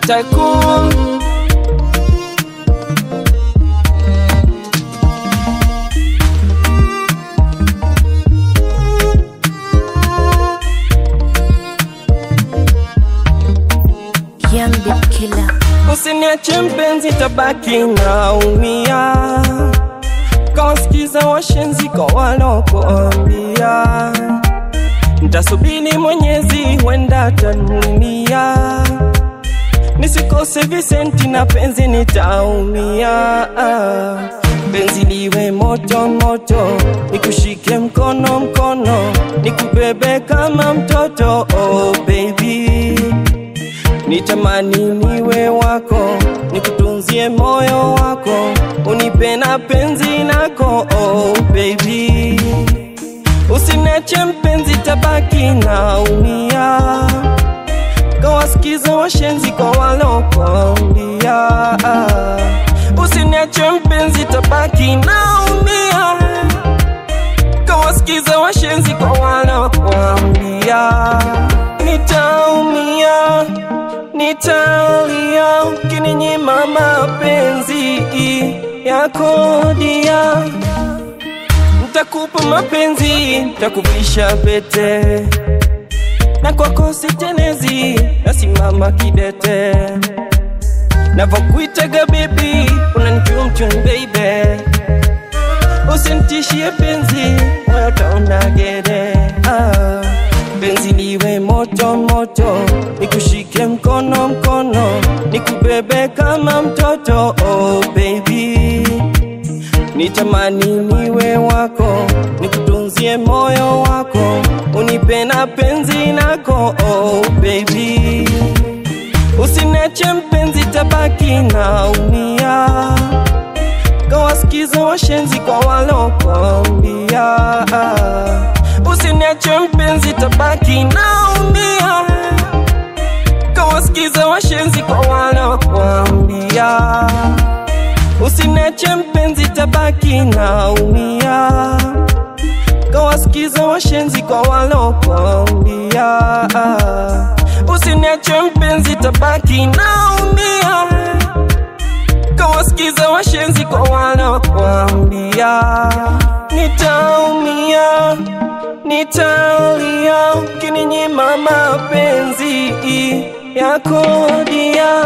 Tycoon. Young Beat Killer. Usiniache mpenzi, tabaki naumia. Kawasikiza washenzi kwa walokuambia. Nitasubiri Mwenyezi, wenda atanihurumia. Nisikose visenti na penzi nitaumia. Penzi liwe moto moto, nikushike mkono mkono, nikubebe kama mtoto. Oh baby, nitamani niwe wako, nikutunzie moyo wako, unipe na penzi lako. Oh baby, usiniache mpenzi, tabaki naumia. Kawasikiza washenzi kwa walokuambia. Usiniache mpenzi, tabaki naumia. Kawasikiza washenzi kwa walokuambia. Nitaumia, nitalia, ukininyima mapenzi yako dia. Nitakupa mapenzi, nitakuvisha pete, na kwako sitenezi, nasimama kidete. Navokuitaga baby, unanichumchum baby. Usinitishie penzi, moyo utaona gere. Penzi liwe moto moto, nikushike mkono mkono, nikubebe kama mtoto. Oh baby, nitamani niwe wako, nikutunzie moyo wako, unipe na penzi lako. Oh baby, usiniache mpenzi, tabaki naumia. Kawasikiza washenzi kwa walokuambia. Usiniache mpenzi, tabaki naumia. Kawasikiza washenzi kwa walokuambia. Usiniache mpenzi, tabaki naumia. Kawasikiza washenzi kwa walokuambia. Usiniache mpenzi, tabaki naumia. Kawasikiza washenzi kwa walokuambia. Nitaumia, nitalia, ukininyima mapenzi yako dia.